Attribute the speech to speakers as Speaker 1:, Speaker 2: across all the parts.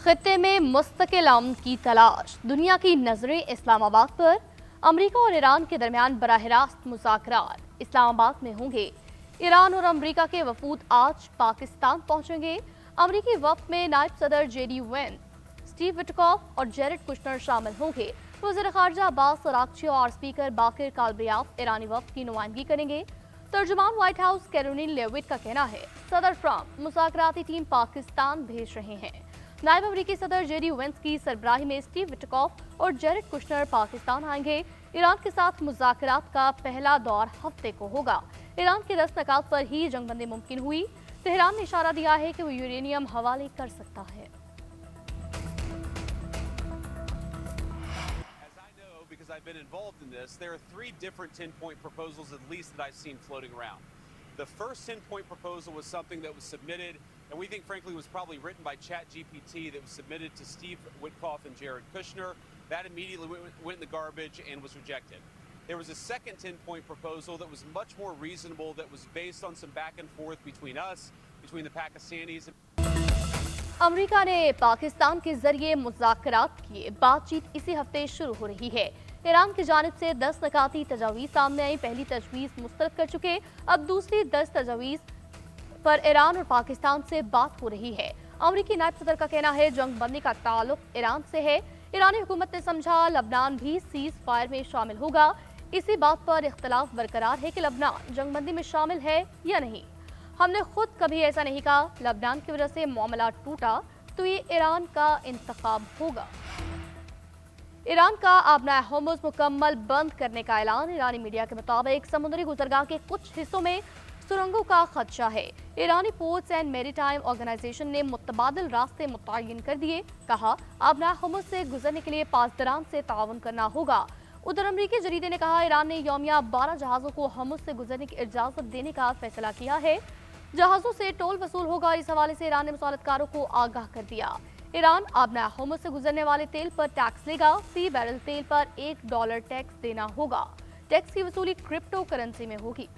Speaker 1: खित्ते में मुस्तकिल अमन की तलाश, दुनिया की नजरें इस्लामाबाद पर। अमेरिका और ईरान के दरमियान बराह रास्त मुज़ाकरात इस्लामाबाद में होंगे। ईरान और अमेरिका के वफूद आज पाकिस्तान पहुंचेंगे। अमेरिकी वफ्द में नायब सदर जेडी वेंस, स्टीव विटकॉफ और जेरेड कुशनर शामिल होंगे। वज़ीर ख़ारजा अब्बास अरागची और स्पीकर बाकिर कालबयाफ ईरानी वफ्द की नुमाइंदगी करेंगे। तर्जुमान व्हाइट हाउस कैरोलिन लेविट का कहना है सदर ट्रंप मुज़ाकराती टीम पाकिस्तान भेज रहे हैं। नायब अमेरिकी सदर जेडी वेंस की सरबराही में स्टीव विटकॉफ और जेरेड कुशनर पाकिस्तान आएंगे। ईरान के साथ मुज़ाकरात का पहला दौर हफ्ते को होगा। ईरान के 10 नकात पर ही जंगबंदी मुमकिन हुई। तेहरान ने इशारा दिया है कि वो यूरेनियम हवाले कर सकता है।
Speaker 2: Because I've been involved in this, there are 3 different 10-point proposals at least that I've seen floating around. The first 10-point proposal was something that was submitted, and we think frankly was probably written by ChatGPT, that was submitted to Steve Witkoff and Jared Kushner. That immediately went in the garbage and was rejected. There was a second 10-point proposal that was much more reasonable, that was based on some back and forth between us, between the Pakistanis and
Speaker 1: America ने पाकिस्तान के जरिए मुज़ाकरात किए। बातचीत इसी हफ्ते शुरू हो रही है। ईरान की जानिब से 10 नकाती तजावीज़ सामने आई। पहली तजवीज़ मुस्तरद कर चुके, अब दूसरी 10 तजावीज़ पर ईरान और पाकिस्तान से बात हो रही है। अमेरिकी नायब सदर का कहना है जंग बंदी का ताल्लुक ईरान से है। ईरानी हुकूमत ने समझा लबनान भी सीज फायर में शामिल होगा। इसी बात पर इख्तलाफ बरकरार है कि लबनान जंग बंदी में शामिल है या नहीं। हमने खुद कभी ऐसा नहीं कहा। लबनान की वजह से मामला टूटा तो ये ईरान का इंतखाब होगा। ईरान का आबना होर्मुज़ मुकम्मल बंद करने का ऐलान। ईरानी मीडिया के मुताबिक समुद्री गुजरगाह के कुछ हिस्सों में सुरंगों का खदशा है। ईरानी पोर्ट्स एंड मैरीटाइम ऑर्गेनाइजेशन ने मुतबादिल रास्ते मुतय्यन कर दिए। कहा आबना होर्मुज़ से गुजरने के लिए पासदरान से ताउन करना होगा। उधर अमरीकी जरीदे ने कहा ईरान ने यौमिया 12 जहाज़ों को होर्मुज़ से गुजरने की इजाज़त देने का फैसला किया है। जहाज़ों से टोल वसूल होगा। इस हवाले से ईरान ने मुसालतकारों को आगाह कर दिया। ईरान आबना होर्मुज़ से गुजरने वाले तेल पर टैक्स लेगा। फी बैरल तेल पर $1 टैक्स देना होगा। टैक्स की वसूली क्रिप्टो करेंसी में होगी।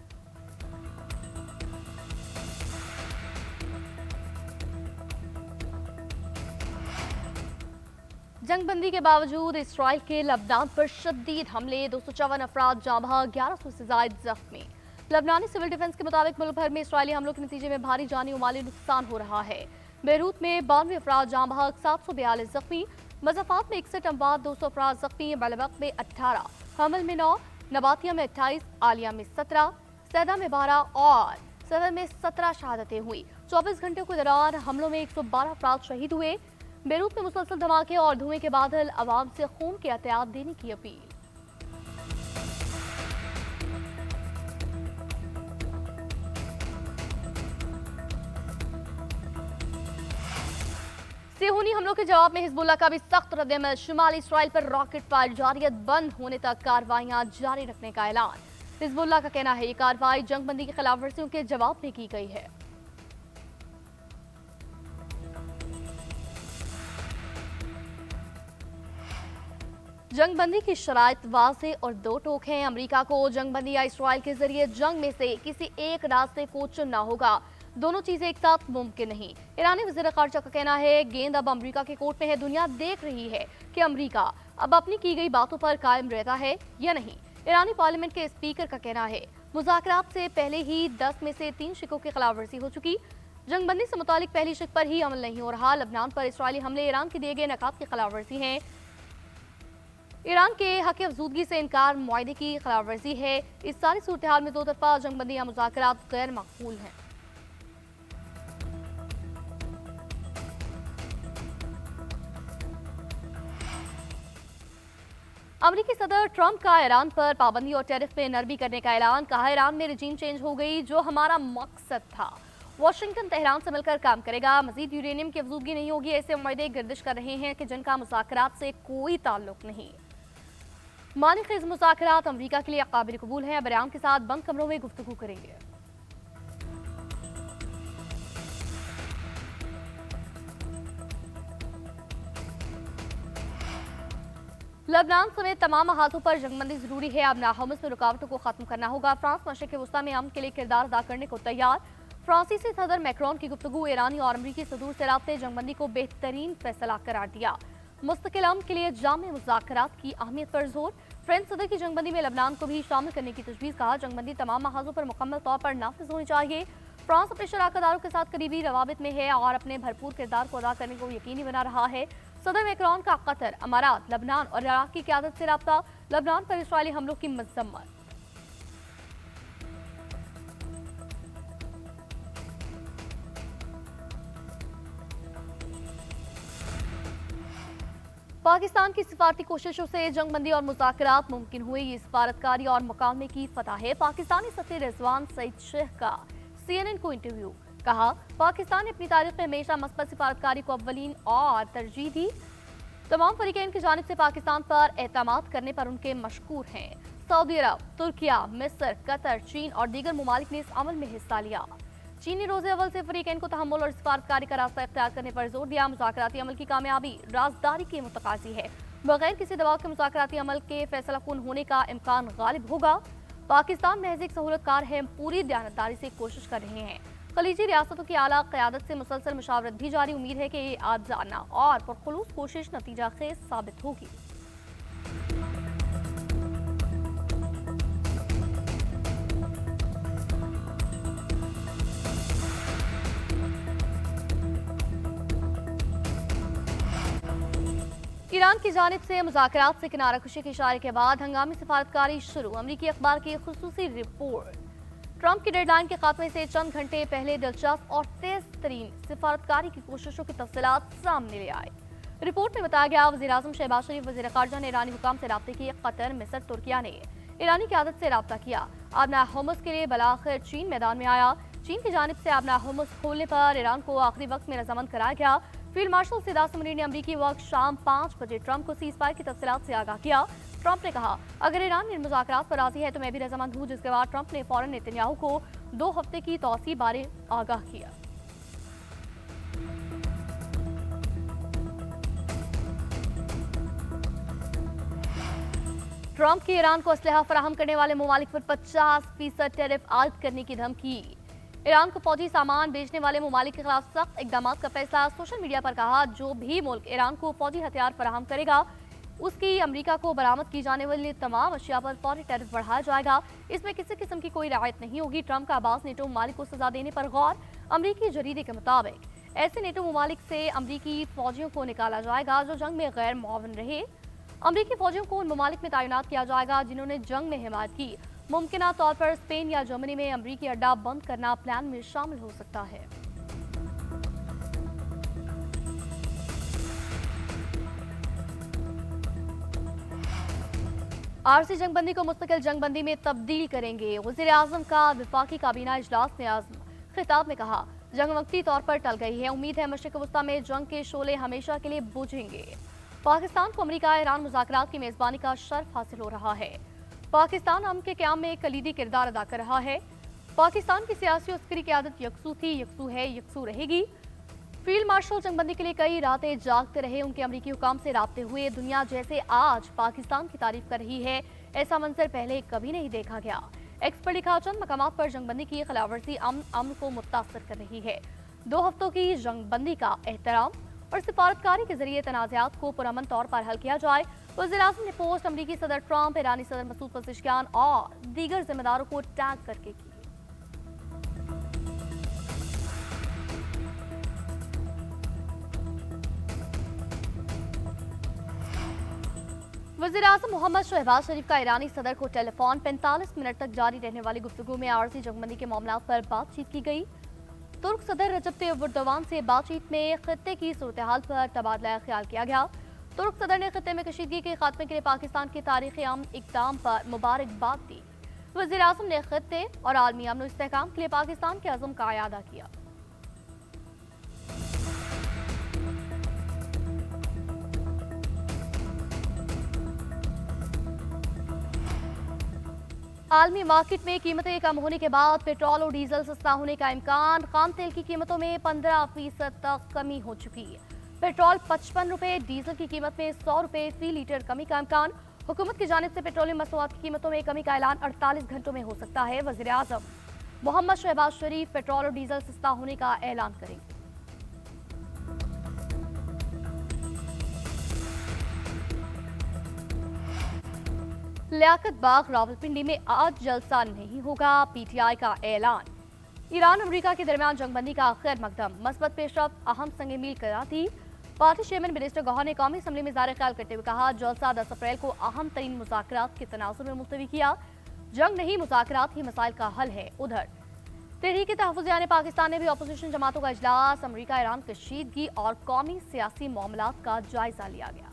Speaker 1: जंगबंदी के बावजूद इसराइल के लबनान पर शदीद हमले, 254 अफराद जाँ बहक, 1100 से ज़ायद जख्मी। लबनानी सिविल डिफेंस के मुताबिक मुल्क भर में इसराइली हमलों के नतीजे में भारी जानी और माली नुकसान हो रहा है। बेरूत में 92 अफराद जाँ बहक, 742 जख्मी। मज़ाफ़ात में 61 अमवात, 200 अफराद जख्मी। बलबक में 18, हमल में 9, नबातिया में 28, आलिया में 17, सैदा में 12 और सदर में 17 शहादतें हुई। 24 घंटों के दौरान हमलों में 112 अफराद शहीद हुए। बेरूत में मुसलसल धमाके और धुएं के बादल, अवाम से खून की एहतियात देने की अपील। सेहूनी हमलों के जवाब में हिजबुल्लाह का भी सख्त रद्दअमल। शुमाली इसराइल पर रॉकेट फायर जारियत बंद होने तक कार्रवाइयां जारी रखने का ऐलान। हिजबुल्लाह का कहना है ये कार्रवाई जंगबंदी की खिलाफ वर्जियों के जवाब में की गई है। जंगबंदी की शराइत वाज़ेह और दो टोक हैं। अमेरिका को जंगबंदी या इसराइल के जरिए जंग में से किसी एक रास्ते को चुनना होगा। दोनों चीजें एक साथ मुमकिन नहीं। ईरानी वज़ीर ख़ारजा का कहना है गेंद अब अमेरिका के कोर्ट में है। दुनिया देख रही है कि अमेरिका अब अपनी की गई बातों पर कायम रहता है या नहीं। ईरानी पार्लियामेंट के स्पीकर का कहना है मुज़ाकरात से पहले ही 10 में से 3 शिकों की खिलाफ वर्जी हो चुकी। जंगबंदी से मुतालिक पहली शिक पर ही अमल नहीं हो रहा। लबनान पर इसराइली हमले ईरान के दिए गए नकात की खिलाफ वर्जी हैं। ईरान के हक अफजूदगी से इनकार मुआहदे की खिलाफ वर्जी है। इस सारी सूरत हाल में दो तरफा जंगबंदी या मुज़ाकरात गैर मकबूल हैं। अमेरिकी सदर ट्रंप का ईरान पर पाबंदी और टैरिफ में नरमी करने का ऐलान। कहा ईरान में रजीम चेंज हो गई जो हमारा मकसद था। वाशिंगटन तेहरान से मिलकर काम करेगा। मजीद यूरेनियम की अफजूदगी नहीं होगी। ऐसे मुआहदे गर्दिश कर रहे हैं कि जिनका मुज़ाकरात से कोई ताल्लुक नहीं। मानीखेज मुज़ाकरात अमेरिका के लिए काबिल कबूल है। बयान के साथ बंद कमरों में गुफ्तगू करेंगे। लबनान समेत तमाम हाथों पर जंगबंदी जरूरी है। अब नाहोर्मुज़ में रुकावटों को खत्म करना होगा। फ्रांस मशरिक़ वस्ता में अमन के लिए किरदार अदा करने को तैयार। फ्रांसीसी सदर मैक्रोन की गुफ्तगू ईरानी और अमरीकी सदूर से राब्ते जंगबंदी को बेहतरीन फैसला करार दिया। मुस्तकिल अमन के लिए जामे मुज़ाकरात की अहमियत पर जोर। फ्रेंच सदर की जंगबंदी में लबनान को भी शामिल करने की तजवीज़। कहा, जंगबंदी तमाम महाजों पर मुकम्मल तौर पर नाफिज होनी चाहिए। फ्रांस अपने शराकतदारों के साथ करीबी रवाबित में है और अपने भरपूर किरदार को अदा करने को यकीनी बना रहा है। सदर मैक्रोन का कतर, अमारात, लबनान और इराक की क़यादत से राब्ता। लबनान पर इस्राईली हमलों की मज़म्मत। पाकिस्तान की सिफारती कोशिशों से जंगबंदी और मुज़ाकरात मुमकिन हुए। ये सिफारतकारी और मुकालमे की फतह है। पाकिस्तानी सफ़ीर रिजवान सईद शेख का CNN को इंटरव्यू। कहा, पाकिस्तान ने अपनी तारीख में हमेशा मस्बत सिफारतकारी को अव्वलीन और तरजीह दी। तमाम फरीकैन की जानिब से पाकिस्तान पर एतमाद करने पर उनके मशकूर हैं। सऊदी अरब, तुर्किया, मिस्र, कतर, चीन और दीगर ममालिक ने इस अमल में हिस्सा लिया। चीनी रोज़े अव्वल से फरीकैन को तहम्मुल और सिफारतकारी का रास्ता इख्तियार करने पर जोर दिया। मुज़ाकराती अमल की कामयाबी राजदारी के मुतकाज़ी है। बगैर किसी दबाव के मुज़ाकराती अमल के फैसला कुन होने का इम्कान गालिब होगा। पाकिस्तान महज एक सहूलतकार है। हम पूरी दयानतदारी से कोशिश कर रहे हैं। खलीजी रियासतों की आला क़यादत से मुसलसल मुशावरत भी जारी। उम्मीद है कि ये आज़ाना और पुरखुलूस कोशिश नतीजा खेज साबित होगी। ईरान की जानिब से मुज़ाकरात से किनारा कशी के इशारे के बाद हंगामी सिफारतकारी शुरू। अमरीकी अखबार की खुसूसी रिपोर्ट। ट्रंप की डेडलाइन के खात्मे से चंद घंटे पहले दिलचस्प और तेज तरीन सिफारतकारी की कोशिशों की तफसीलात सामने ले आए। रिपोर्ट में बताया गया, वज़ीर-ए-आज़म शहबाज शरीफ, वज़ीर ख़ारजा ने ईरानी हुकाम से राब्ते किए। कतर, मिस्र, तुर्किया ने ईरानी क़यादत से राब्ता किया। आबना होमस के लिए बलाखिर चीन मैदान में आया। चीन की जानिब से आबना होमस खोलने पर ईरान को आखिरी वक्त में रजामंद कराया गया। फील्ड मार्शल सिद आसमनी ने अमरीकी वक्त शाम 5 बजे ट्रंप को सीज़फायर की तफसीलात से आगाह किया। ट्रंप ने कहा, अगर ईरान इन मुज़ाकरात पर राजी है तो मैं भी रजामंद हूँ। जिसके बाद ट्रंप ने फौरन नेतन्याहू को 2 हफ्ते की तौसी बारे आगाह किया। ट्रंप की ईरान को असलहा फराहम करने वाले ममालिक पर 50% टैरिफ आयद करने की धमकी। ईरान को फौजी सामान बेचने वाले ममालिक के खिलाफ सख्त इकदाम का फैसला। सोशल मीडिया पर कहा, जो भी मुल्क ईरान को फौजी हथियार फराहम करेगा उसकी अमरीका को बरामद की जाने वाली तमाम अशिया पर फौरी टैरिफ बढ़ाया जाएगा। इसमें किसी किस्म की कोई रियायत नहीं होगी। ट्रंप का अब्बास नेटो ममालिक को सजा देने पर गौर। अमरीकी जरीदे के मुताबिक ऐसे नेटो ममालिक से अमरीकी फौजियों को निकाला जाएगा जो जंग में गैर मुआवन रहे। अमरीकी फौजियों को उन ममालिक में तैनात किया जाएगा जिन्होंने जंग में हिमायत की। मुमकिन तौर पर स्पेन या जर्मनी में अमरीकी अड्डा बंद करना प्लान में शामिल हो सकता है। आरसी जंगबंदी को मुस्तकिल जंगबंदी में तब्दील करेंगे। वज़ीर-ए-आज़म का वफाकी काबीना इजलास में आज़म खिताब में कहा, जंग वक्ती तौर पर टल गई है। उम्मीद है मशरिक़ वस्ता में जंग के शोले हमेशा के लिए बुझेंगे। पाकिस्तान को अमरीका ईरान मुज़ाकरात की मेज़बानी का शर्फ हासिल हो रहा है। पाकिस्तान अमन के क़याम में कलीदी किरदार अदा कर रहा है। पाकिस्तान की सियासी और अस्करी क़यादत यकसू थी, यकसू है, यकसू रहेगी। फील्ड मार्शल जंगबंदी के लिए कई रातें जागते रहे। उनके अमरीकी हुकाम से राब्ते हुए। दुनिया जैसे आज पाकिस्तान की तारीफ कर रही है, ऐसा मंजर पहले कभी नहीं देखा गया। एक्स पर लिखा, चंद मकामात पर जंगबंदी की खिलाफवर्जी अमन को मुतासर कर रही है। 2 हफ्तों की जंगबंदी का एहतराम और सिफारतकारी के जरिए तनाज़ात को पुरअमन तौर पर हल किया जाए। वज़ीर-ए-आज़म ने पोस्ट अमरीकी सदर ट्रंप, ईरानी सदर मसूद पज़ेश्कियान और दीगर जिम्मेदारों को टैग करके की। वज़ीर-ए-आज़म मोहम्मद शहबाज शरीफ का ईरानी सदर को टेलीफोन 45 मिनट तक जारी रहने वाली गुफ्तगू में आरजी जंगबंदी के मामलात पर बातचीत की गई। तुर्क सदर रजब तैयब एर्दोगान से बातचीत में खित्ते की सूरत-ए-हाल पर तबादला ख्याल किया गया। तुर्क सदर ने खित्ते में कशीदगी के खात्मे के लिए पाकिस्तान के तारीख़ी अमन इक़दाम पर मुबारकबाद दी। वज़ीर-ए-आज़म ने खित्ते और आलमी अमन और इस्तेहकाम के लिए पाकिस्तान के अज़्म का इयादा किया। आलमी मार्केट में कीमतें कम होने के बाद पेट्रोल और डीजल सस्ता होने का इम्कान। खाम तेल की कीमतों में 15% तक कमी हो चुकी है। पेट्रोल 55 रुपए, डीजल की कीमत में 100 रुपए फी लीटर कमी का इम्कान। हुकूमत की जानिब से पेट्रोलियम मसनूआत की कीमतों में कमी का ऐलान 48 घंटों में हो सकता है। वज़ीर-ए-आज़म मोहम्मद शहबाज शरीफ पेट्रोल और डीजल सस्ता होने का ऐलान करेंगे। लियाकत बाग रावलपिंडी में आज जलसा नहीं होगा, पीटीआई का ऐलान। ईरान अमेरिका के दरमियान जंगबंदी का आखिर मकदम, मस्बत पेशरफ अहम संग मील करार दी। पार्टी चेयरमैन मिनिस्टर गौहर ने कौमी असम्बली में ज़ाहिर ख्याल करते हुए कहा, जलसा 10 अप्रैल को अहम तरीन मुज़ाकरात के तनाजुर में मुलतवी किया। जंग नहीं, मुज़ाकरात ही मसाइल का हल है। उधर तहरीक तहफ़्फ़ुज़ यानी पाकिस्तान ने भी अपोजिशन जमातों का इजलास, अमरीका ईरान कशीदगी और कौमी सियासी मामलात का जायजा लिया गया।